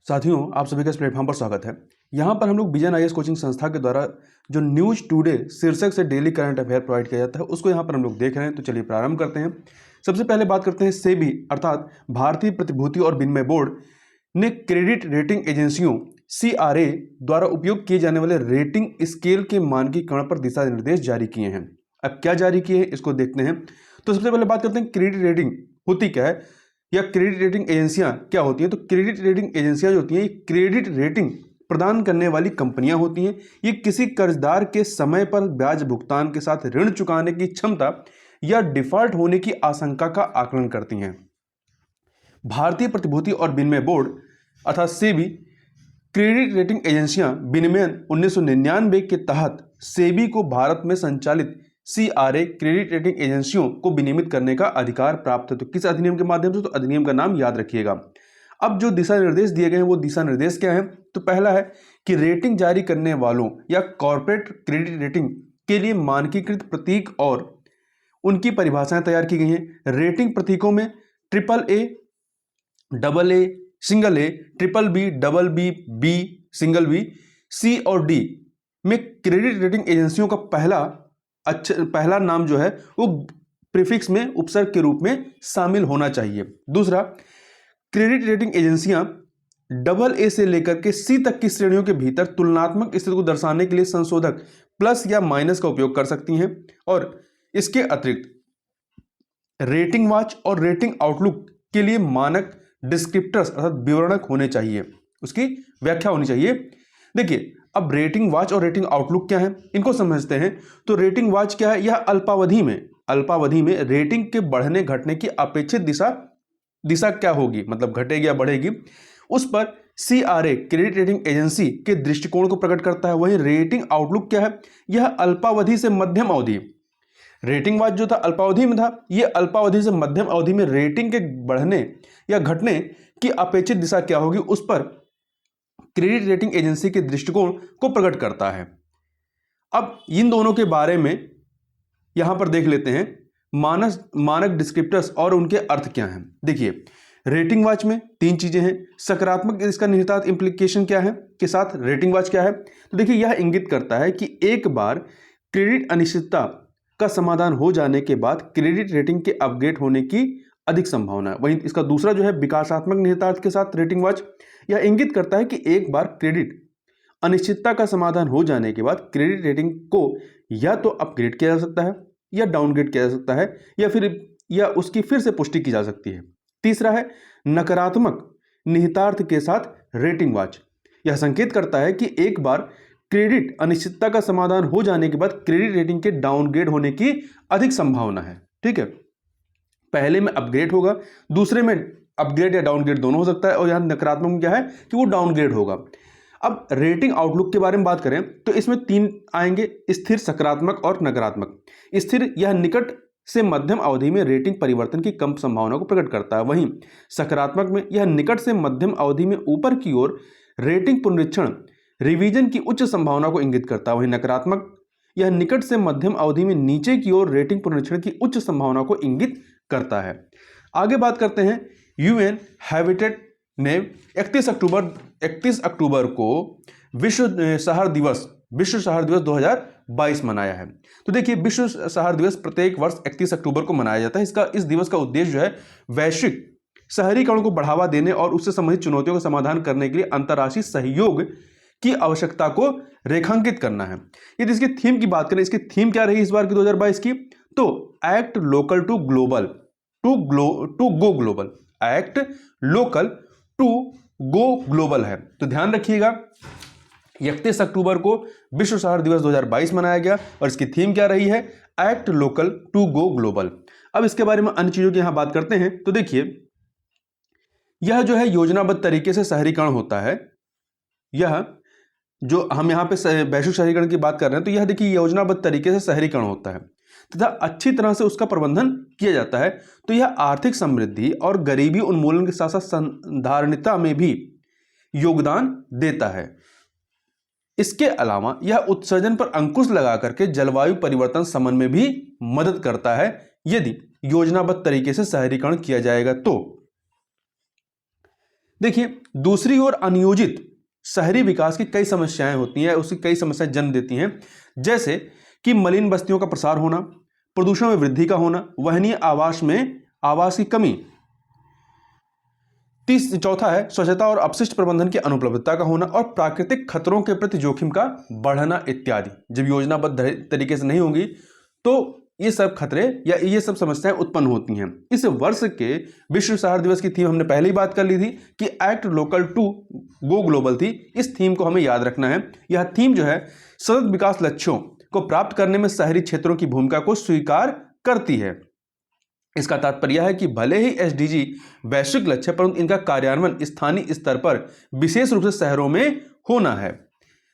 साथियों, आप सभी का इस प्लेटफॉर्म पर स्वागत है। यहाँ पर हम लोग विजन आईएएस कोचिंग संस्था के द्वारा जो न्यूज टुडे शीर्षक से डेली करंट अफेयर प्रोवाइड किया जाता है उसको यहाँ पर हम लोग देख रहे हैं। तो चलिए प्रारंभ करते हैं। सबसे पहले बात करते हैं सेबी अर्थात भारतीय प्रतिभूति और विनिमय बोर्ड ने क्रेडिट रेटिंग एजेंसियों CRA द्वारा उपयोग किए जाने वाले रेटिंग स्केल के मानकीकरण पर दिशा निर्देश जारी किए हैं। अब क्या जारी किए हैं इसको देखते हैं। तो सबसे पहले बात करते हैं क्रेडिट रेटिंग होती क्या है या क्रेडिट रेटिंग एजेंसियां क्या होती हैं। तो क्रेडिट रेटिंग एजेंसियां जो होती हैं ये क्रेडिट रेटिंग प्रदान करने वाली कंपनियां होती हैं। ये किसी कर्जदार के समय पर ब्याज भुगतान के साथ ऋण चुकाने की क्षमता या डिफॉल्ट होने की आशंका का आकलन करती हैं। भारतीय प्रतिभूति और विनिमय बोर्ड अर्थात सेबी क्रेडिट रेटिंग एजेंसियां विनियमन 1999 के तहत सेबी को भारत में संचालित CRA क्रेडिट रेटिंग एजेंसियों को विनियमित करने का अधिकार प्राप्त है। तो किस अधिनियम के माध्यम से? तो अधिनियम का नाम याद रखिएगा। अब जो दिशा निर्देश दिए गए हैं वो दिशा निर्देश क्या है? तो पहला है कि रेटिंग जारी करने वालों या कॉर्पोरेट क्रेडिट रेटिंग के लिए मानकीकृत प्रतीक और उनकी परिभाषाएं तैयार की गई हैं। रेटिंग प्रतीकों में AAA, AA, single A, BBB, BB, B, single B, C और D में क्रेडिट रेटिंग एजेंसियों का पहला नाम जो है वो प्रीफिक्स में उपसर्ग के रूप में शामिल होना चाहिए। दूसरा, क्रेडिट रेटिंग एजेंसियां AA से लेकर के C तक की श्रेणियों के भीतर तुलनात्मक स्थिति को दर्शाने के लिए संशोधक प्लस या माइनस का उपयोग कर सकती हैं। और इसके अतिरिक्त रेटिंग वॉच और रेटिंग आउटलुक के लिए मानक डिस्क्रिप्टर्स अर्थात विवरणक होने चाहिए, उसकी व्याख्या होनी चाहिए। देखिए, अब रेटिंग वॉच और रेटिंग आउटलुक क्या है इनको समझते हैं। तो रेटिंग वॉच क्या है? यह अल्पावधि में रेटिंग के बढ़ने घटने की अपेक्षित दिशा क्या होगी, मतलब घटेगी या बढ़ेगी, उस पर CRA क्रेडिट रेटिंग एजेंसी के दृष्टिकोण को प्रकट करता है। वहीं रेटिंग आउटलुक क्या है? यह अल्पावधि से मध्यम अवधि, रेटिंग वॉच जो था अल्पावधि में था, यह अल्पावधि से मध्यम अवधि में रेटिंग के बढ़ने या घटने की अपेक्षित दिशा क्या होगी उस पर क्रेडिट रेटिंग एजेंसी के दृष्टिकोण को प्रकट करता है। अब इन दोनों के बारे में यहां पर देख लेते हैं, मानक डिस्क्रिप्टर्स और उनके अर्थ क्या हैं। देखिए, रेटिंग वॉच में 3 चीजें हैं। सकारात्मक इसका निहितार्थ इंप्लीकेशन क्या है के साथ रेटिंग वॉच क्या है? तो देखिए, यह इंगित करता है कि एक बार क्रेडिट अनिश्चितता का समाधान हो जाने के बाद क्रेडिट रेटिंग के अपग्रेड होने की अधिक संभावना है। वहीं इसका दूसरा जो है विकासात्मक निहितार्थ के साथ रेटिंग वॉच, यह इंगित करता है कि एक बार क्रेडिट अनिश्चितता का समाधान हो जाने के बाद क्रेडिट रेटिंग को या तो अपग्रेड किया जा सकता है या डाउनग्रेड किया जा सकता है या उसकी फिर से पुष्टि की जा सकती है। तीसरा है नकारात्मक निहितार्थ के साथ रेटिंग वॉच, यह संकेत करता है कि एक बार क्रेडिट अनिश्चितता का समाधान हो जाने के बाद क्रेडिट रेटिंग के डाउनग्रेड होने की अधिक संभावना है। ठीक है, पहले में अपग्रेड होगा, दूसरे में अपग्रेड या डाउनग्रेड दोनों हो सकता है, और यहां नकारात्मक में क्या है कि वो डाउनग्रेड होगा। अब रेटिंग आउटलुक के बारे में बात करें तो इसमें 3 आएंगे, स्थिर, सकारात्मक और नकारात्मक। स्थिर यह निकट से मध्यम अवधि में रेटिंग परिवर्तन की कम संभावना को प्रकट करता है। वहीं सकारात्मक में यह निकट से मध्यम अवधि में ऊपर की ओर रेटिंग पुनरीक्षण रिवीजन की उच्च संभावना को इंगित करता है। वहीं नकारात्मक यह निकट से मध्यम अवधि में नीचे की ओर रेटिंग पुनरीक्षण की उच्च संभावना को इंगित करता है। आगे बात करते हैं, UN हैबिटेट ने 31 अक्टूबर को विश्व शहर दिवस 2022 मनाया है। तो देखिए, विश्व शहर दिवस प्रत्येक वर्ष 31 अक्टूबर को मनाया जाता है। इस दिवस का उद्देश्य जो है वैश्विक शहरीकरण को बढ़ावा देने और उससे संबंधित चुनौतियों का समाधान करने के लिए अंतर्राष्ट्रीय सहयोग की आवश्यकता को रेखांकित करना है। यदि इसकी थीम की बात करें, इसकी थीम क्या रही इस बार की 2022 की? तो act local to go global, act local to go global है। तो ध्यान रखिएगा, 31 अक्टूबर को विश्व शहर दिवस 2022 मनाया गया और इसकी थीम क्या रही है? Act local to go global. अब इसके बारे में अन्य चीजों की यहां बात करते हैं। तो देखिए, यह जो है योजनाबद्ध तरीके से शहरीकरण होता है। यह जो हम यहां पे वैश्विक शहरीकरण की बात कर रहे हैं, तो यह देखिए योजनाबद्ध तरीके से शहरीकरण होता है तथा अच्छी तरह से उसका प्रबंधन किया जाता है। तो यह आर्थिक समृद्धि और गरीबी उन्मूलन के साथ साथ संधारणता में भी योगदान देता है। इसके अलावा यह उत्सर्जन पर अंकुश लगा करके जलवायु परिवर्तन शमन में भी मदद करता है यदि योजनाबद्ध तरीके से शहरीकरण किया जाएगा तो। देखिए, दूसरी ओर अनियोजित शहरी विकास की कई समस्याएं होती हैं, उसकी कई समस्याएं जन्म देती हैं, जैसे कि मलिन बस्तियों का प्रसार होना, प्रदूषण में वृद्धि का होना, वहनीय आवास में आवास की कमी। चौथा है स्वच्छता और अपशिष्ट प्रबंधन की अनुपलब्धता का होना और प्राकृतिक खतरों के प्रति जोखिम का बढ़ना इत्यादि। जब योजनाबद्ध तरीके से नहीं होगी तो ये सब खतरे या ये सब समस्याएं उत्पन्न होती हैं। इस वर्ष के विश्व शहर दिवस की थीम हमने पहले ही बात कर ली थी कि act local to go global थी। इस थीम को हमें याद रखना है। यह थीम जो है सतत विकास लक्ष्यों को प्राप्त करने में शहरी क्षेत्रों की भूमिका को स्वीकार करती है। इसका तात्पर्य है कि भले ही एसडीजी वैश्विक लक्ष्य परंतु इनका कार्यान्वयन स्थानीय स्तर पर विशेष रूप से शहरों में होना है।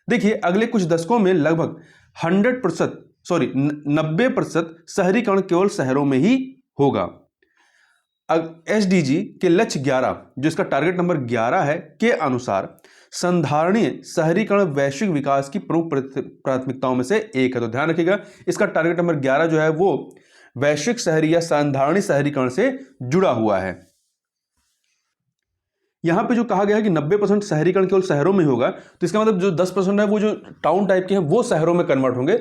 देखिए, अगले कुछ दशकों में लगभग 90% शहरीकरण केवल शहरों में ही होगा। एसडीजी के लक्ष्य 11 जो इसका टारगेट नंबर 11 है के अनुसार संधारणीय शहरीकरण वैश्विक विकास की प्रमुख प्राथमिकताओं में से एक है। तो ध्यान रखिएगा, इसका टारगेट नंबर 11 जो है वो वैश्विक शहरी या संधारणीय शहरीकरण से जुड़ा हुआ है। यहां पे जो कहा गया है कि 90% शहरीकरण केवल शहरों में होगा, तो इसका मतलब जो 10% है वो जो टाउन टाइप के हैं वो शहरों में कन्वर्ट होंगे,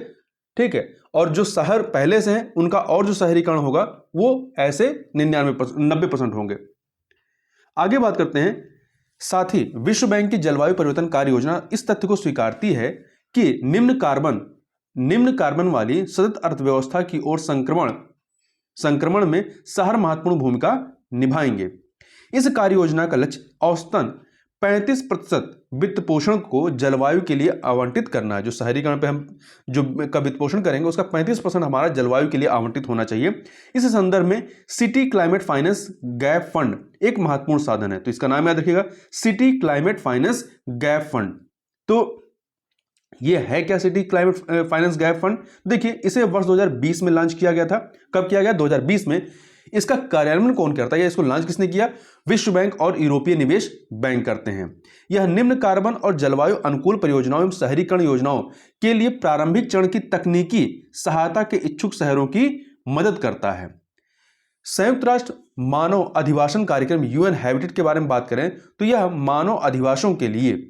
ठीक है, और जो शहर पहले से हैं उनका और जो शहरीकरण होगा वो ऐसे 90% होंगे। आगे बात करते हैं। साथ ही विश्व बैंक की जलवायु परिवर्तन कार्य योजना इस तथ्य को स्वीकारती है कि निम्न कार्बन वाली सतत अर्थव्यवस्था की ओर संक्रमण में शहर महत्वपूर्ण भूमिका निभाएंगे। इस कार्य योजना का लक्ष्य औसतन 35% वित्त पोषण को जलवायु के लिए आवंटित करना है। जो शहरीकरण पे हम जो का वित्त पोषण करेंगे उसका 35% हमारा जलवायु के लिए आवंटित होना चाहिए। इस संदर्भ में city climate finance gap fund एक महत्वपूर्ण साधन है। तो इसका नाम याद रखिएगा, city climate finance gap fund. तो ये है क्या city climate finance gap fund? देखिए, इसे वर्ष 2020 में लॉन्च किया गया था। कब किया गया? 2020 में। इसका कार्यान्वयन कौन करता है या इसको लॉन्च किसने किया? विश्व बैंक और यूरोपीय निवेश बैंक करते हैं। यह निम्न कार्बन और जलवायु अनुकूल परियोजनाओं एवं शहरीकरण योजनाओं के लिए प्रारंभिक चरण की तकनीकी सहायता के इच्छुक शहरों की मदद करता है। संयुक्त राष्ट्र मानव अधिवासन कार्यक्रम यूएन हैबिटेट के बारे में बात करें तो यह मानव अधिवासों के लिए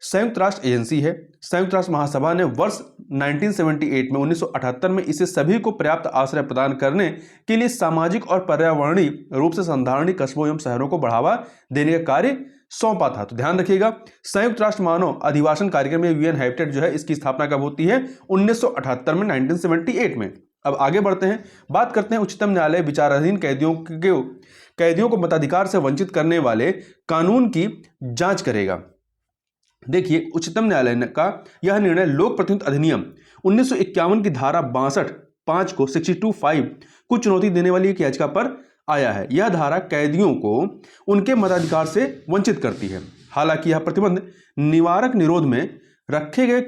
संयुक्त राष्ट्र एजेंसी है। संयुक्त राष्ट्र महासभा ने वर्ष 1978 में इसे सभी को पर्याप्त आश्रय प्रदान करने के लिए सामाजिक और पर्यावरणीय रूप से संधारणीय कस्बों एवं शहरों को बढ़ावा देने का कार्य सौंपा था। तो ध्यान रखिएगा, संयुक्त राष्ट्र मानव अधिवासन कार्यक्रम यूएन हैबिटेट जो है इसकी स्थापना कब होती है? 1978 में, 1978 में। अब आगे बढ़ते हैं, बात करते हैं उच्चतम न्यायालय विचाराधीन कैदियों को मताधिकार से वंचित करने वाले कानून की जांच करेगा। देखिए, उच्चतम न्यायालय का यह निर्णय लोक प्रतिनिधित्व अधिनियम 1951 की धारा 62(5) को 62(5) को चुनौती देने वाली एक याचिका पर आया है। यह धारा कैदियों को उनके मताधिकार से वंचित करती है। हालांकि यह प्रतिबंध निवारक निरोध में रखे गए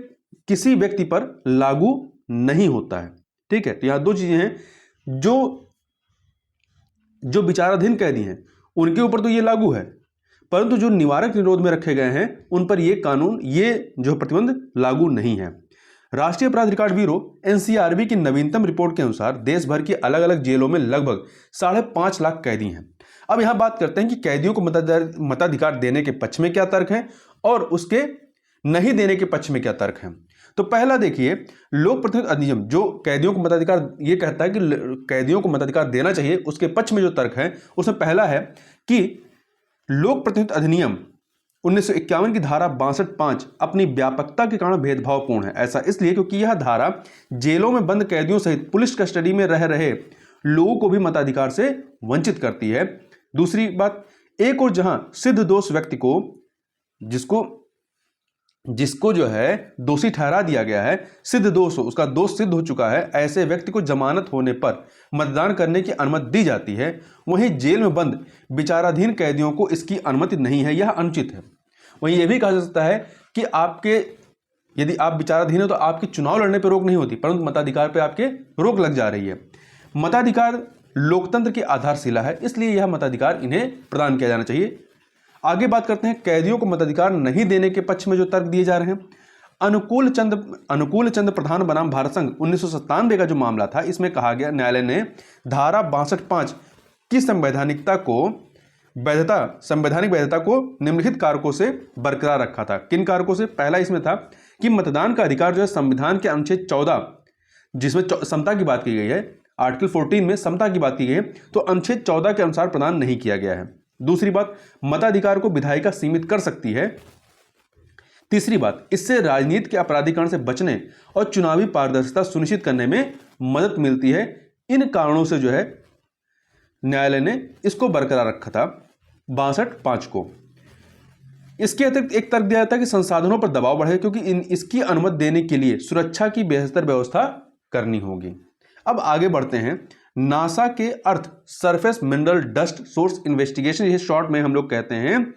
किसी व्यक्ति पर लागू नहीं होता है। ठीक है, तो यहां दो चीजें हैं, जो विचाराधीन कैदी हैं उनके ऊपर तो ये लागू है, परंतु जो निवारक निरोध में रखे गए हैं उन पर ये जो प्रतिबंध लागू नहीं है। राष्ट्रीय अपराध रिकॉर्ड ब्यूरो एनसीआरबी की नवीनतम रिपोर्ट के अनुसार देश भर की अलग अलग जेलों में लगभग 5.5 लाख कैदी हैं। अब यहां बात करते हैं कि कैदियों को मताधिकार देने के पक्ष में क्या तर्क है और उसके नहीं देने के पक्ष में क्या तर्क है। तो पहला देखिए, लोक प्रतिनिधित्व अधिनियम जो कैदियों को मताधिकार ये कहता है कि कैदियों को मताधिकार देना चाहिए, उसके पक्ष में जो तर्क है उसमें पहला है कि लोक प्रतिनिधित्व अधिनियम 1951 की धारा 62(5) अपनी व्यापकता के कारण भेदभावपूर्ण है। ऐसा इसलिए क्योंकि यह धारा जेलों में बंद कैदियों सहित पुलिस कस्टडी में रह रहे लोगों को भी मताधिकार से वंचित करती है। दूसरी बात, एक और जहां सिद्ध दोष व्यक्ति को जिसको जो है दोषी ठहरा दिया गया है, सिद्ध दोष हो, उसका दोष सिद्ध हो चुका है, ऐसे व्यक्ति को जमानत होने पर मतदान करने की अनुमति दी जाती है। वहीं जेल में बंद विचाराधीन कैदियों को इसकी अनुमति नहीं है, यह अनुचित है। वहीं यह भी कहा जा सकता है कि यदि आप विचाराधीन हो तो आपके चुनाव लड़ने पर रोक नहीं होती, परंतु मताधिकार पर आपके रोक लग जा रही है। मताधिकार लोकतंत्र की आधारशिला है, इसलिए यह मताधिकार इन्हें प्रदान किया जाना चाहिए। आगे बात करते हैं कैदियों को मताधिकार नहीं देने के पक्ष में जो तर्क दिए जा रहे हैं। अनुकूल चंद प्रधान बनाम भारत संघ 1997 का जो मामला था, इसमें कहा गया, न्यायालय ने धारा 62(5) की संवैधानिकता को वैधता, संवैधानिक वैधता को निम्नलिखित कारकों से बरकरार रखा था। किन कारकों से? पहला इसमें था कि मतदान का अधिकार जो है संविधान के अनुच्छेद 14, जिसमें समता की बात की गई है, आर्टिकल 14 में समता की बात की गई है, तो अनुच्छेद 14 के अनुसार प्रदान नहीं किया गया है। दूसरी बात, मताधिकार को विधायिका सीमित कर सकती है। तीसरी बात, इससे राजनीति के अपराधीकरण से बचने और चुनावी पारदर्शिता सुनिश्चित करने में मदद मिलती है। इन कारणों से जो है न्यायालय ने इसको बरकरार रखा था 62(5) को। इसके अतिरिक्त एक तर्क दिया जाता है कि संसाधनों पर दबाव बढ़े, क्योंकि इसकी अनुमति देने के लिए सुरक्षा की बेहतर व्यवस्था करनी होगी। अब आगे बढ़ते हैं। नासा के earth surface mineral dust source investigation, ये शॉर्ट में हम लोग कहते हैं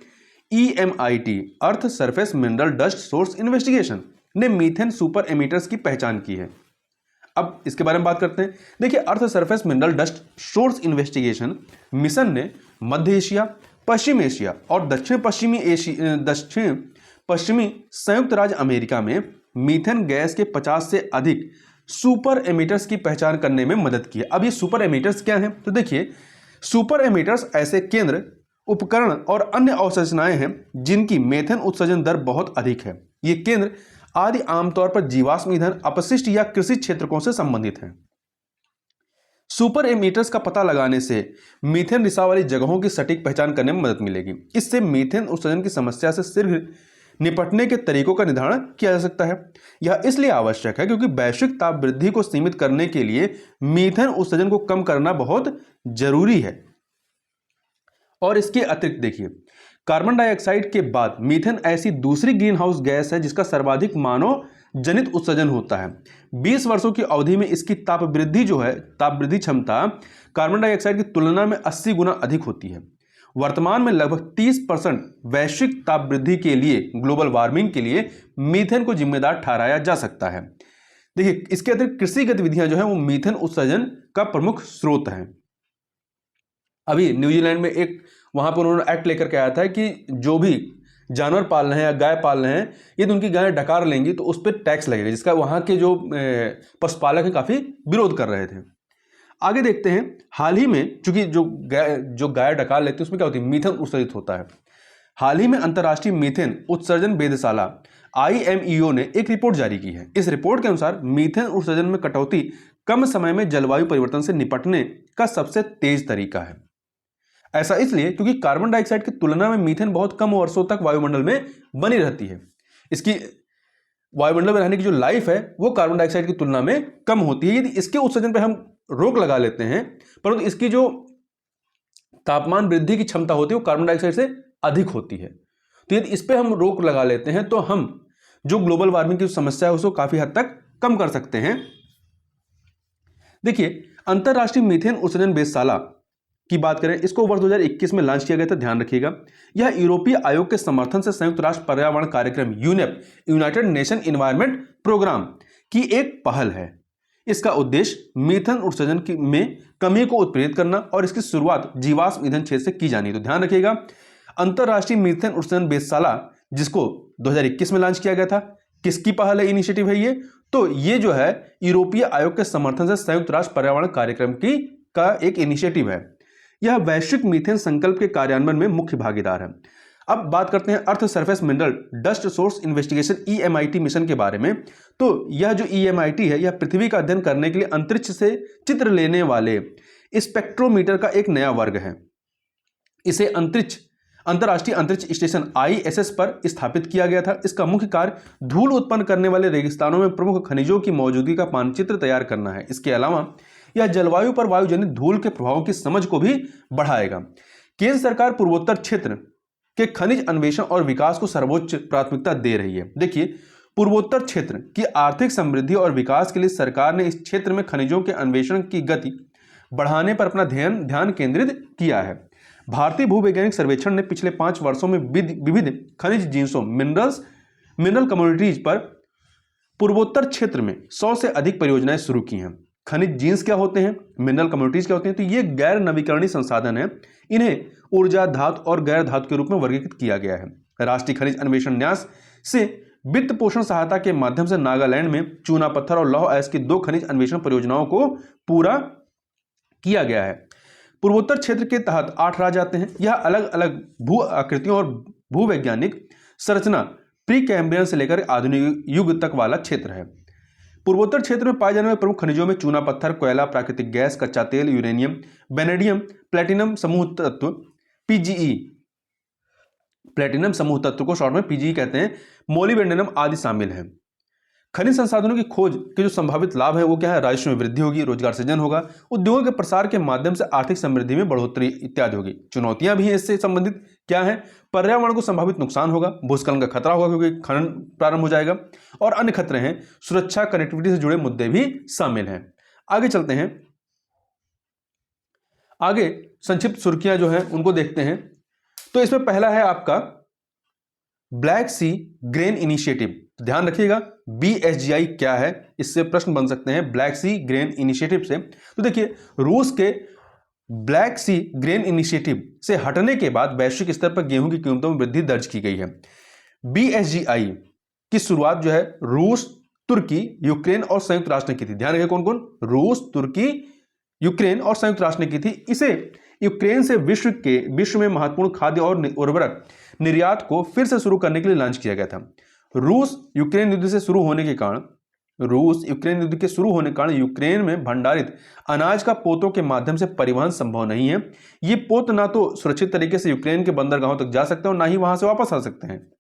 EMIT, earth surface mineral dust source investigation, ने मीथेन सुपर एमिटर्स की पहचान की है। अब इसके बारे में बात करते हैं। देखिए, earth surface mineral dust source investigation mission ने मध्य एशिया, पश्चिम एशिया और दक्षिण पश्चिमी संयुक्त राज्य अमेरिका में मीथेन गैस के 50 से अधिक सुपर एमिटर्स की पहचान करने में मदद की है। अब ये सुपर एमिटर्स क्या हैं? तो देखिए, सुपर एमिटर्स ऐसे केंद्र, उपकरण और अन्य अवशेषणाएं हैं जिनकी मीथेन उत्सर्जन दर बहुत अधिक है। ये केंद्र आदि आमतौर पर जीवाश्म ईंधन, अपशिष्ट या कृषि क्षेत्रकों से संबंधित हैं। सुपर एमिटर्स का पता लगाने से मीथेन रिसाव वाली जगहों की सटीक पहचान करने में मदद मिलेगी। इससे मीथेन उत्सर्जन की समस्या से शीघ्र निपटने के तरीकों का निर्धारण किया जा सकता है। यह इसलिए आवश्यक है क्योंकि वैश्विक ताप वृद्धि को सीमित करने के लिए मीथेन उत्सर्जन को कम करना बहुत जरूरी है। और इसके अतिरिक्त देखिए, कार्बन डाइऑक्साइड के बाद मीथेन ऐसी दूसरी ग्रीन हाउस गैस है जिसका सर्वाधिक मानव जनित उत्सर्जन होता है। 20 वर्षों की अवधि में इसकी ताप वृद्धि क्षमता कार्बन डाइऑक्साइड की तुलना में 80 गुना अधिक होती है। वर्तमान में लगभग 30% वैश्विक ताप वृद्धि के लिए, ग्लोबल वार्मिंग के लिए मीथेन को जिम्मेदार ठहराया जा सकता है। देखिए, इसके अतिरिक्त कृषि गतिविधियां जो है वो मीथेन उत्सर्जन का प्रमुख स्रोत है। अभी न्यूजीलैंड में एक वहां पर उन्होंने एक्ट लेकर के आया था कि जो भी जानवर पाल रहे हैं या गाय पाल रहे हैं, यदि उनकी गाय डकार लेंगी तो उस पर टैक्स लगेगा, जिसका वहां के जो पशुपालक है काफी विरोध कर रहे थे। आगे देखते हैं। हाल ही में, चूंकि जो गाय डकार लेती है उसमें क्या होती है, मीथेन उत्सर्जित होता है। हाल ही में अंतर्राष्ट्रीय मीथेन उत्सर्जन वेधशाला IMEO ने एक रिपोर्ट जारी की है। इस रिपोर्ट के अनुसार मीथेन उत्सर्जन में कटौती कम समय में जलवायु परिवर्तन से निपटने का सबसे तेज तरीका है। ऐसा इसलिए क्योंकि कार्बन डाइऑक्साइड की तुलना में मीथेन बहुत कम वर्षों तक वायुमंडल में बनी रहती है। इसकी वायुमंडल में रहने की जो लाइफ है वो कार्बन डाइऑक्साइड की तुलना में कम होती है। यदि इसके उत्सर्जन पर हम रोक लगा लेते हैं, परंतु इसकी जो तापमान वृद्धि की क्षमता होती है वो कार्बन डाइऑक्साइड से अधिक होती है। तो यदि इस पर हम रोक लगा लेते हैं तो हम जो ग्लोबल वार्मिंग की समस्या है उसको काफी हद तक कम कर सकते हैं। देखिए, अंतरराष्ट्रीय मीथेन उत्सर्जन वेधशाला की बात करें, इसको वर्ष 2021 में लॉन्च किया गया था, ध्यान रखिएगा। यह यूरोपीय आयोग के समर्थन से संयुक्त राष्ट्र पर्यावरण कार्यक्रम UNEP, United Nation Environment Programme की एक पहल है। इसका उद्देश्य मीथेन उत्सर्जन में कमी को उत्प्रेरित करना और इसकी शुरुआत जीवाश्म ईंधन क्षेत्र से की जानी है। तो ध्यान रखिएगा, अंतरराष्ट्रीय मीथेन उत्सर्जन वेधशाला जिसको 2021 में लॉन्च किया गया था, किसकी पहल है, इनिशिएटिव है ये? तो ये जो है यूरोपीय आयोग के समर्थन से संयुक्त राष्ट्र पर्यावरण कार्यक्रम का एक इनिशिएटिव है। यह वैश्विक मीथेन संकल्प के कार्यान्वयन में मुख्य भागीदार है। अब बात करते हैं earth surface mineral dust source investigation EMIT mission के बारे में। तो यह जो EMIT है, यह पृथ्वी का अध्ययन करने के लिए अंतरिक्ष से चित्र लेने वाले स्पेक्ट्रोमीटर का एक नया वर्ग है। इसे अंतरराष्ट्रीय अंतरिक्ष स्टेशन ISS पर स्थापित किया गया था। इसका मुख्य कार्य धूल उत्पन्न करने वाले रेगिस्तानों में प्रमुख खनिजों की मौजूदगी का मानचित्र तैयार करना है। इसके अलावा यह जलवायु पर वायुजनित धूल के प्रभावों की समझ को भी बढ़ाएगा। केंद्र सरकार पूर्वोत्तर क्षेत्र के खनिज अन्वेषण और विकास को सर्वोच्च प्राथमिकता दे रही है। देखिए, पूर्वोत्तर क्षेत्र की आर्थिक समृद्धि और विकास के लिए सरकार ने इस क्षेत्र में खनिजों के अन्वेषण की गति बढ़ाने पर अपना ध्यान केंद्रित किया है। भारतीय भूवैज्ञानिक सर्वेक्षण ने पिछले 5 वर्षों में विविध खनिज जिन्सों मिनरल कम्युनिटीज पर पूर्वोत्तर क्षेत्र में 100 से अधिक परियोजनाएं शुरू की हैं। खनिज जीन्स क्या होते हैं, मिनरल कम्युनिटीज क्या होते हैं? तो ये गैर नवीकरणीय संसाधन है। इन्हें ऊर्जा, धातु और गैर धातु के रूप में वर्गीकृत किया गया है। राष्ट्रीय खनिज अन्वेषण न्यास से वित्त पोषण सहायता के माध्यम से नागालैंड में चूना पत्थर और लौह अयस्क की 2 खनिज अन्वेषण परियोजनाओं को पूरा किया गया है। पूर्वोत्तर क्षेत्र के तहत 8 राज्य आते हैं। यह अलग अलग भू आकृतियों और भूवैज्ञानिक संरचना प्री कैम्ब्रियन से लेकर आधुनिक युग तक वाला क्षेत्र है। पूर्वोत्तर क्षेत्र में पाए जाने वाले प्रमुख खनिजों में चूना पत्थर, कोयला, प्राकृतिक गैस, कच्चा तेल, यूरेनियम, वेनेडियम, प्लेटिनम समूह तत्व पीजीई, प्लेटिनम समूह तत्व को शॉर्ट में पीजीई कहते हैं, मोलिब्डेनम आदि शामिल हैं। खनिज संसाधनों की खोज के जो संभावित लाभ है वो क्या है? राजस्व में वृद्धि होगी, रोजगार सृजन होगा, उद्योगों के प्रसार के माध्यम से आर्थिक समृद्धि में बढ़ोतरी इत्यादि होगी। चुनौतियां भी हैं इससे संबंधित, क्या है? पर्यावरण को संभावित नुकसान होगा, भूस्खलन का खतरा होगा क्योंकि खनन प्रारंभ हो जाएगा, और अन्य खतरे हैं, सुरक्षा, कनेक्टिविटी से जुड़े मुद्दे भी शामिल हैं। आगे चलते हैं, आगे संक्षिप्त सुर्खियां जो है उनको देखते हैं। तो इसमें पहला है आपका ब्लैक सी ग्रेन इनिशिएटिव। ध्यान रखिएगा BSGI क्या है, इससे प्रश्न बन सकते हैं ब्लैक सी ग्रेन इनिशिएटिव से। तो देखिए, रूस के ब्लैक सी ग्रेन इनिशिएटिव से हटने के बाद वैश्विक स्तर पर गेहूं की कीमतों में वृद्धि दर्ज की गई है। BSGI की शुरुआत जो है रूस, तुर्की, यूक्रेन और संयुक्त राष्ट्र ने की थी। ध्यान रखिए कौन कौन? रूस, तुर्की, यूक्रेन और संयुक्त राष्ट्र ने की थी। इसे यूक्रेन से विश्व में महत्वपूर्ण खाद्य और उर्वरक निर्यात को फिर से शुरू करने के लिए लॉन्च किया गया था। रूस यूक्रेन युद्ध के शुरू होने के कारण यूक्रेन में भंडारित अनाज का पोतों के माध्यम से परिवहन संभव नहीं है। ये पोत ना तो सुरक्षित तरीके से यूक्रेन के बंदरगाहों तक जा सकते हैं और ना ही वहां से वापस आ सकते हैं।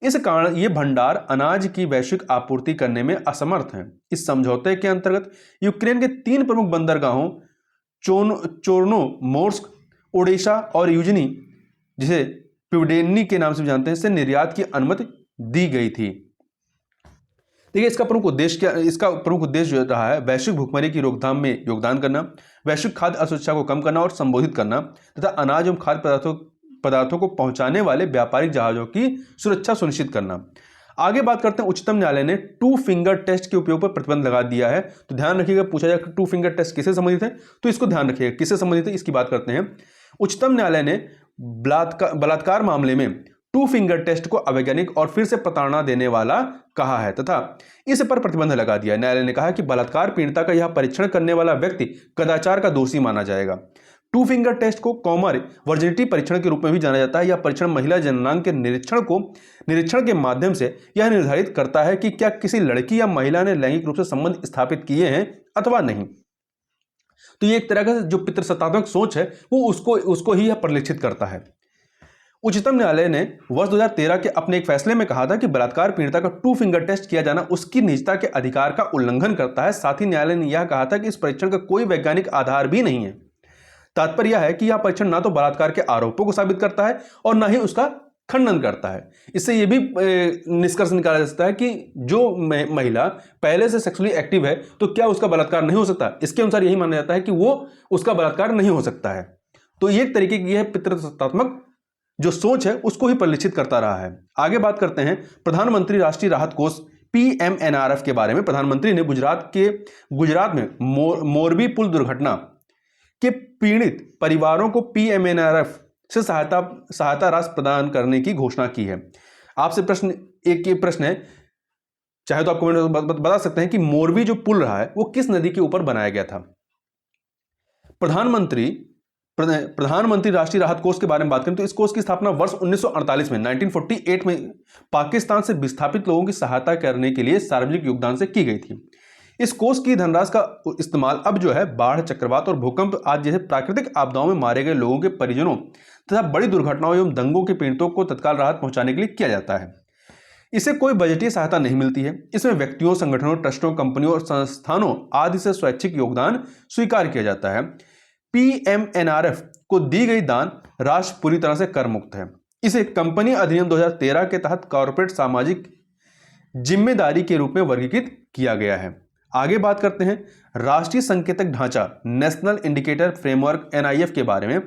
इस कारण ये भंडार अनाज की वैश्विक आपूर्ति करने में असमर्थ हैं। इस समझौते के अंतर्गत यूक्रेन के 3 प्रमुख बंदरगाहों चोर्नोमोर्स्क, ओडेसा और यूजनी, जिसे पिवडेन्नी के नाम से जानते हैं, से निर्यात की अनुमति दी गई थी। देखिए, इसका प्रमुख उद्देश्य जो रहा है वैश्विक भुखमरी की रोकथाम में योगदान करना, वैश्विक खाद्य असुरक्षा को कम करना और संबोधित करना तथा अनाज एवं खाद्य पदार्थों को पहुंचाने वाले व्यापारिक जहाजों की सुरक्षा सुनिश्चित करना। आगे बात करते हैं, उच्चतम न्यायालय ने 2 फिंगर टेस्ट के उपयोग पर प्रतिबंध लगा दिया है। तो ध्यान रखिएगा, पूछा जाए 2 फिंगर टेस्ट किससे संबंधित है, तो इसको ध्यान रखिएगा किससे संबंधित है, इसकी बात करते हैं। उच्चतम न्यायालय ने बलात्कार मामले में 2 फिंगर टेस्ट को अवैज्ञानिक और फिर से प्रताड़ना देने वाला कहा है तथा इस पर प्रतिबंध लगा दिया। न्यायालय ने कहा कि बलात्कार पीड़िता का यह परीक्षण करने वाला व्यक्ति कदाचार का दोषी माना जाएगा। 2 फिंगर टेस्ट को कॉमर वर्जिनिटी परीक्षण के रूप में भी जाना जाता है। यह परीक्षण महिला जननांग के निरीक्षण के माध्यम से यह निर्धारित करता है कि क्या किसी लड़की या महिला ने लैंगिक रूप से संबंध स्थापित किए हैं अथवा नहीं। तो ये एक तरह का जो पितृसत्तात्मक सोच है वो उसको ही यह परिलक्षित करता है। उच्चतम न्यायालय ने वर्ष 2013 के अपने एक फैसले में कहा था कि बलात्कार पीड़िता का 2 फिंगर टेस्ट किया जाना उसकी निजता के अधिकार का उल्लंघन करता है। साथ ही न्यायालय ने यह कहा था कि इस परीक्षण का कोई वैज्ञानिक आधार भी नहीं है। तात्पर्य यह है कि यह परीक्षण ना तो बलात्कार के आरोपों को साबित करता है और ना ही उसका खंडन करता है। इससे यह भी निष्कर्ष निकाला जा सकता है कि जो महिला पहले से सेक्सुअली एक्टिव है तो क्या उसका बलात्कार नहीं हो सकता। इसके अनुसार यही माना जाता है कि वो उसका बलात्कार नहीं हो सकता है। तो ये एक तरीके की यह पितृसत्तात्मक जो सोच है उसको ही परिलक्षित करता रहा है। आगे बात करते हैं प्रधानमंत्री राष्ट्रीय राहत कोष PMNRF के बारे में। प्रधानमंत्री ने गुजरात में मोरबी पुल दुर्घटना के पीड़ित परिवारों को PMNRF से सहायता राशि प्रदान करने की घोषणा की है। आपसे प्रश्न है, चाहे तो आप कमेंट में बता सकते हैं कि मोरबी जो पुल रहा है वो किस नदी के ऊपर बनाया गया था। प्रधानमंत्री राष्ट्रीय राहत कोष के बारे में बात करें तो इस कोष की स्थापना वर्ष 1948 में 1948 में पाकिस्तान से विस्थापित लोगों की सहायता करने के लिए सार्वजनिक योगदान से की गई थी। इस कोष की धनराशि का इस्तेमाल अब जो है बाढ़, चक्रवात और भूकंप आदि जैसे प्राकृतिक आपदाओं में मारे गए लोगों के परिजनों तथा बड़ी दुर्घटनाओं एवं दंगों के पीड़ितों को तत्काल राहत पहुंचाने के लिए किया जाता है। इसे कोई बजटीय सहायता नहीं मिलती है। इसमें व्यक्तियों, संगठनों, ट्रस्टों, कंपनियों और संस्थानों आदि से स्वैच्छिक योगदान स्वीकार किया जाता है। PMNRF को दी गई दान राशि पूरी तरह से कर मुक्त है। इसे कंपनी अधिनियम 2013 के तहत कॉर्पोरेट सामाजिक जिम्मेदारी के रूप में वर्गीकृत किया गया है। आगे बात करते हैं राष्ट्रीय संकेतक ढांचा नेशनल इंडिकेटर फ्रेमवर्क NIF के बारे में।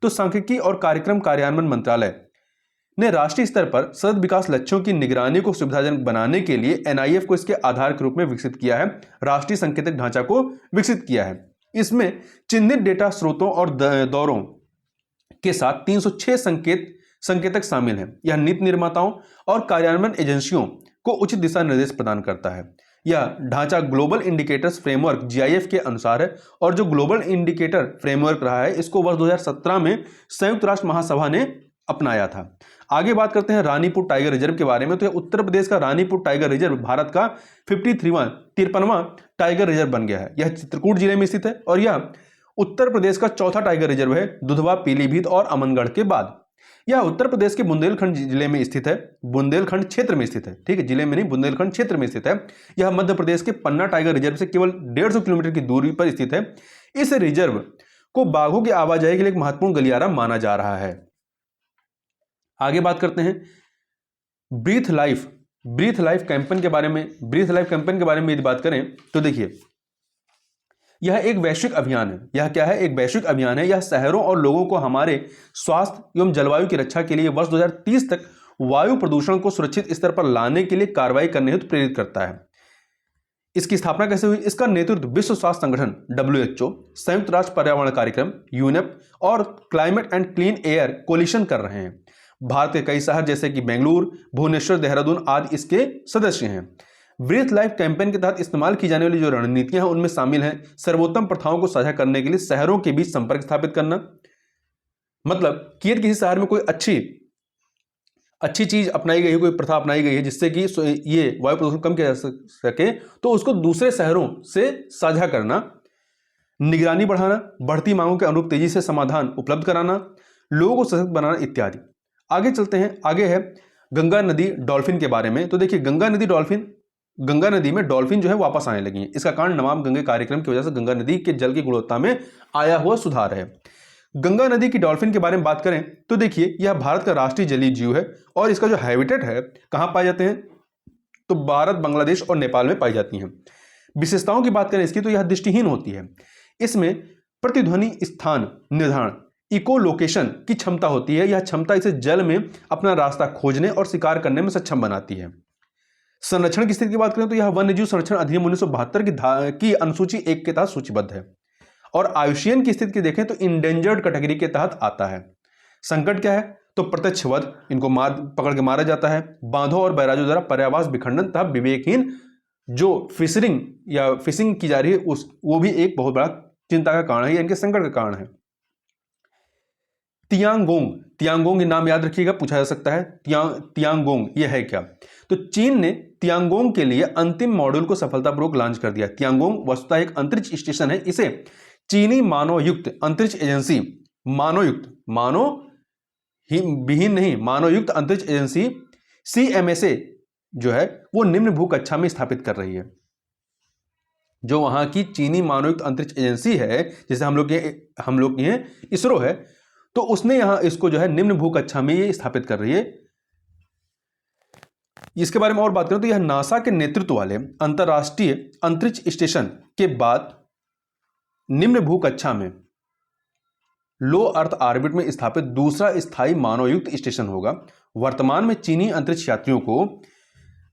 तो सांख्यिकी और कार्यक्रम कार्यान्वयन मंत्रालय ने राष्ट्रीय स्तर पर सतत विकास लक्ष्यों की निगरानी को सुविधाजनक बनाने के लिए NIF को इसके आधार के रूप में विकसित किया है, राष्ट्रीय संकेतक ढांचा को विकसित किया है। इसमें चिन्हित डेटा स्रोतों और दौरों के साथ 306 संकेतक शामिल हैं। यह नीति निर्माताओं और कार्यान्वयन एजेंसियों को उचित दिशा निर्देश प्रदान करता है। यह ढांचा ग्लोबल इंडिकेटर्स फ्रेमवर्क GIF के अनुसार है, और जो ग्लोबल इंडिकेटर फ्रेमवर्क रहा है इसको वर्ष 2017 में संयुक्त राष्ट्र महासभा ने अपनाया था। आगे बात करते हैं रानीपुर टाइगर रिजर्व के बारे में। तो यह उत्तर प्रदेश का रानीपुर टाइगर रिजर्व भारत का 53वां टाइगर रिजर्व बन गया है। यह चित्रकूट जिले में स्थित है और यह उत्तर प्रदेश का चौथा टाइगर रिजर्व है, दुधवा, पीलीभीत और अमनगढ़ के बाद। यह उत्तर प्रदेश के बुंदेलखंड जिले में स्थित है, बुंदेलखंड क्षेत्र में स्थित है, ठीक है, जिले में नहीं, बुंदेलखंड क्षेत्र में स्थित है। यह मध्य प्रदेश के पन्ना टाइगर रिजर्व से केवल 150 किलोमीटर की दूरी पर स्थित है। इस रिजर्व को बाघों की आवाजाही के लिए एक महत्वपूर्ण गलियारा माना जा रहा है। आगे बात करते हैं ब्रीथ लाइफ कैंपेन के बारे में यदि बात करें तो देखिए, यह एक वैश्विक अभियान है। यह क्या है? एक वैश्विक अभियान है। यह शहरों और लोगों को हमारे स्वास्थ्य एवं जलवायु की रक्षा के लिए वर्ष 2030 तक वायु प्रदूषण को सुरक्षित स्तर पर लाने के लिए कार्रवाई करने हेतु प्रेरित करता है। इसकी स्थापना कैसे हुई? इसका नेतृत्व विश्व स्वास्थ्य संगठन WHO, संयुक्त राष्ट्र पर्यावरण कार्यक्रम UNEP और Climate and Clean Air Coalition कर रहे हैं। भारत के कई शहर जैसे कि बेंगलुरु, भुवनेश्वर, देहरादून आदि इसके सदस्य हैं। ब्रीथ लाइफ कैंपेन के तहत इस्तेमाल की जाने वाली जो रणनीतियां हैं उनमें शामिल हैं सर्वोत्तम प्रथाओं को साझा करने के लिए शहरों के बीच संपर्क स्थापित करना, मतलब कि यदि किसी शहर में कोई अच्छी चीज अपनाई गई है, कोई प्रथा अपनाई गई है जिससे कि ये वायु प्रदूषण कम किया जा सके, तो उसको दूसरे शहरों से साझा करना, निगरानी बढ़ाना, बढ़ती मांगों के अनुरूप तेजी से समाधान उपलब्ध कराना, लोगों को सशक्त बनाना इत्यादि। आगे चलते हैं, आगे है गंगा नदी डॉल्फिन के बारे में। तो देखिए, गंगा नदी में डॉल्फिन जो है वापस आने लगी है। इसका कारण नमामि गंगे कार्यक्रम की वजह से गंगा नदी के जल की गुणवत्ता में आया हुआ सुधार है। गंगा नदी की डॉल्फिन के बारे में बात करें तो देखिए, यह भारत का राष्ट्रीय जलीय जीव है और इसका जो हैबिटेट है कहां पाए जाते हैं? तो भारत, बांग्लादेश और नेपाल में पाई जाती हैं। विशेषताओं की बात करें इसकी तो यह दृष्टिहीन होती है। इसमें प्रतिध्वनि स्थान निर्धारण, इको लोकेशन की क्षमता होती है। यह क्षमता इसे जल में अपना रास्ता खोजने और शिकार करने में सक्षम बनाती है। संरक्षण की स्थिति की बात करें तो यह वन्यजीव संरक्षण अधिनियम 1972 की अनुसूची 1 के तहत सूचीबद्ध है और आयुष्यन की स्थिति की देखें तो इंडेंजर्ड कैटेगरी के तहत आता है। संकट क्या है? तो प्रत्यक्ष वध, इनको पकड़ के मारा जाता है। बांधों और बैराजों द्वारा पर्यावास विखंडन तथा विवेकहीन जो फिशिंग की जा रही है वो भी एक बहुत बड़ा चिंता का कारण है, इनके संकट का कारण है। तियांगोंग नाम याद रखिएगा, पूछा जा सकता है। तियांगोंग ये है क्या? तो चीन ने तियांगोंग के लिए अंतिम मॉड्यूल को सफलतापूर्वक लॉन्च कर दिया। तियांगोंग वस्तुतः एक अंतरिक्ष स्टेशन है। इसे चीनी मानवयुक्त अंतरिक्ष एजेंसी, मानवयुक्त अंतरिक्ष एजेंसी CMSA जो है वो निम्न भूकक्षा में स्थापित कर रही है। जो वहां की चीनी मानवयुक्त अंतरिक्ष एजेंसी है, जैसे हम लोग की है इसरो है, तो उसने यहां इसको जो है निम्न भूकक्षा में ये स्थापित कर रही है। इसके बारे में और बात करें तो यह नासा के नेतृत्व वाले अंतरराष्ट्रीय अंतरिक्ष स्टेशन के बाद निम्न भूकक्षा में लो अर्थ ऑर्बिट में स्थापित दूसरा स्थायी मानवयुक्त स्टेशन होगा। वर्तमान में चीनी अंतरिक्ष यात्रियों को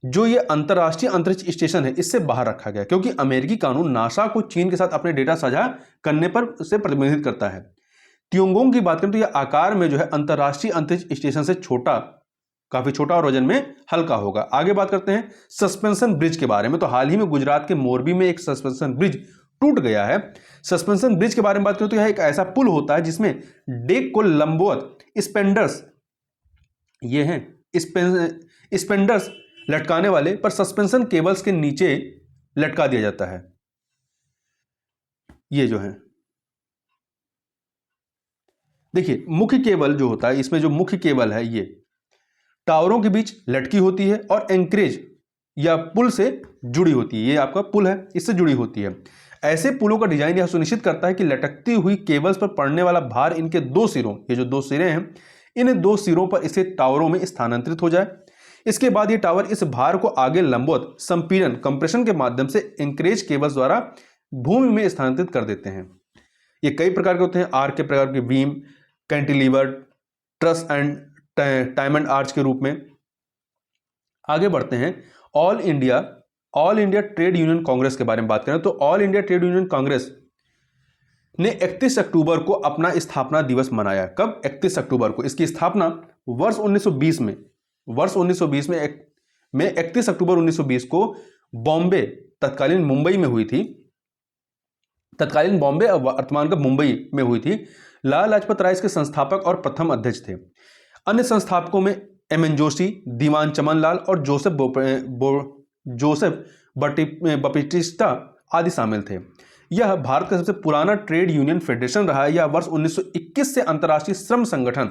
जो ये अंतरराष्ट्रीय अंतरिक्ष स्टेशन है इससे बाहर रखा गया, क्योंकि अमेरिकी कानून नासा को चीन के साथ अपने डेटा साझा करने पर से प्रतिबंधित करता है। तियांगोंग की बात करें तो यह आकार में जो है अंतरराष्ट्रीय अंतरिक्ष स्टेशन से काफी छोटा और वजन में हल्का होगा। आगे बात करते हैं सस्पेंशन ब्रिज के बारे में। तो हाल ही में गुजरात के मोरबी में एक सस्पेंशन ब्रिज टूट गया है। सस्पेंशन ब्रिज के बारे में बात करें तो यह एक ऐसा पुल होता है जिसमें डेक को लंबवत स्पेंडर्स लटकाने वाले पर सस्पेंशन केबल्स के नीचे लटका दिया जाता है। ये जो है देखिए, मुख्य केबल जो होता है, इसमें जो मुख्य केबल है ये टावरों के बीच लटकी होती है और एंकरेज या पुल से जुड़ी होती है। ये आपका पुल है, इससे जुड़ी होती है। ऐसे पुलों का डिजाइन यह सुनिश्चित करता है कि लटकती हुई केबल्स पर पड़ने वाला भार इनके दो सिरों, ये जो दो सिरे हैं, इन दो सिरों पर स्थित टावरों में स्थानांतरित हो जाए। इसके बाद ये टावर इस भार को आगे लंबवत संपीड़न कंप्रेशन के माध्यम से एंकरेज केबल्स द्वारा भूमि में स्थानांतरित कर देते हैं। ये कई प्रकार के होते हैं, आर्क के प्रकार के, beam, cantilever, truss and diamond arch के रूप में। आगे बढ़ते हैं all India trade union Congress के बारे में बात करें तो all India trade union Congress ने 31 अक्टूबर को अपना स्थापना दिवस मनाया। कब? 31 अक्टूबर को। इसकी स्थापना वर्ष 1920 में 31 अक्टूबर 1920 को बॉम्बे तत्कालीन मुंबई में हुई थी, तत्कालीन बॉम्बे वर्तमान का मुंबई में हुई थी। लाला लाजपत राय इसके संस्थापक और प्रथम अध्यक्ष थे। अन्य संस्थापकों में एम.एन. जोशी, दीवान चमन लाल और जोसेफ बटिस्टा आदि शामिल थे। यह भारत का सबसे पुराना ट्रेड यूनियन फेडरेशन रहा है। यह वर्ष 1921 से अंतर्राष्ट्रीय श्रम संगठन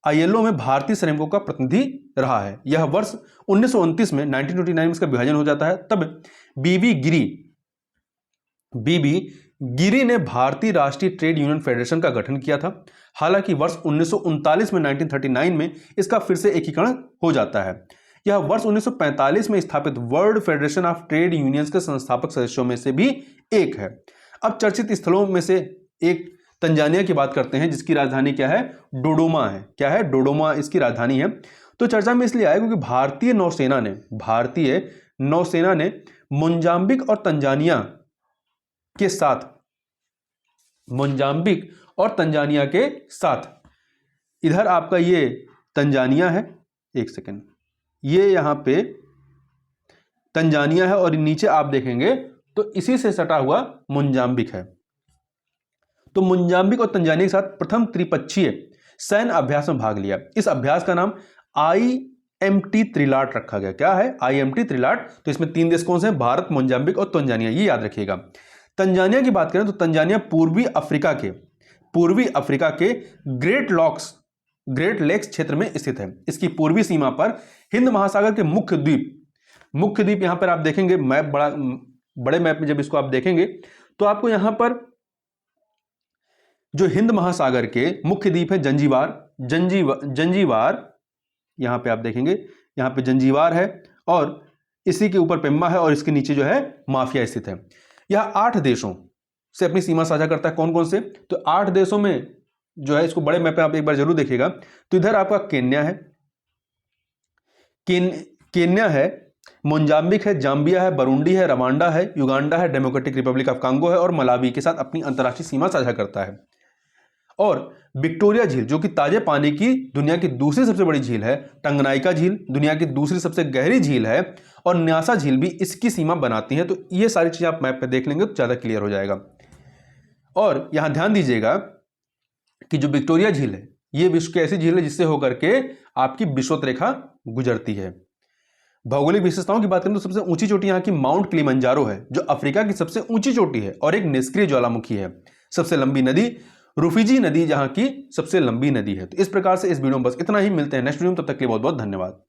ILO में भारतीय श्रमिकों का प्रतिनिधि रहा है। यह वर्ष 1929 में 1929 में इसका विभाजन हो जाता है। तब बीबी गिरी ने भारतीय राष्ट्रीय ट्रेड यूनियन फेडरेशन का गठन किया था। हालांकि वर्ष 1939 में 1939 में इसका फिर से एकीकरण हो जाता है। यह वर्ष 1945 में स्थापित world federation of trade unions के संस्थापक सदस्यों में से भी एक है। अब चर्चित स्थलों में से एक तंजानिया की बात करते हैं, जिसकी राजधानी क्या है? डोडोमा है। क्या है? डोडोमा इसकी राजधानी है। तो चर्चा में इसलिए आया क्योंकि भारतीय नौसेना ने मोजाम्बिक और तंजानिया के साथ इधर आपका ये तंजानिया है, एक सेकेंड, ये यहां पे तंजानिया है और नीचे आप देखेंगे तो इसी से सटा हुआ मोजाम्बिक है। तो मोजाम्बिक और तंजानिया के साथ प्रथम त्रिपक्षीय सैन्य अभ्यास में भाग लिया। इस अभ्यास का नाम IMT त्रिलाट रखा गया। क्या है? IMT त्रिलाट। तो इसमें 3 देश कौन से हैं? भारत, मोजाम्बिक और तंजानिया। ये याद रखिएगा। तंजानिया की बात करें तो तंजानिया पूर्वी अफ्रीका के ग्रेट लेक्स क्षेत्र में स्थित है। इसकी पूर्वी सीमा पर हिंद महासागर के मुख्य द्वीप यहां पर आप देखेंगे मैप, बड़े मैप में जब इसको आप देखेंगे तो आपको यहां पर जो हिंद महासागर के मुख्य द्वीप है जंजीबार, यहां पे आप देखेंगे, यहां पे जंजीबार है और इसी के ऊपर पेम्बा है और इसके नीचे जो है माफिया स्थित है। यह 8 देशों से अपनी सीमा साझा करता है। कौन कौन से? तो 8 देशों में जो है, इसको बड़े मैप पे आप एक बार जरूर देखिएगा। तो इधर आपका केन्या है, मोजाम्बिक है, जाम्बिया है, बरूंडी है, रवांडा है, युगांडा है, डेमोक्रेटिक रिपब्लिक ऑफ कांगो है और मलावी के साथ अपनी अंतर्राष्ट्रीय सीमा साझा करता है। और विक्टोरिया झील जो कि ताजे पानी की दुनिया की दूसरी सबसे बड़ी झील है, टंगनाइका झील दुनिया की दूसरी सबसे गहरी झील है और न्यासा झील भी इसकी सीमा बनाती है। तो ये सारी चीजें आप मैप पे देख लेंगे तो ज्यादा क्लियर हो जाएगा। और यहां ध्यान दीजिएगा कि जो विक्टोरिया झील है ये विश्व की ऐसी झील है जिससे होकर के आपकी विषुवत रेखा गुजरती है। भौगोलिक विशेषताओं की बात करें तो सबसे ऊंची चोटी यहाँ की माउंट किलिमंजारो है, जो अफ्रीका की सबसे ऊंची चोटी है और एक निष्क्रिय ज्वालामुखी है। सबसे लंबी नदी रुफिजी नदी जहां की सबसे लंबी नदी है। तो इस प्रकार से इस वीडियो में बस इतना ही। मिलते हैं नेक्स्ट वीडियो में, तब तक के लिए बहुत बहुत धन्यवाद।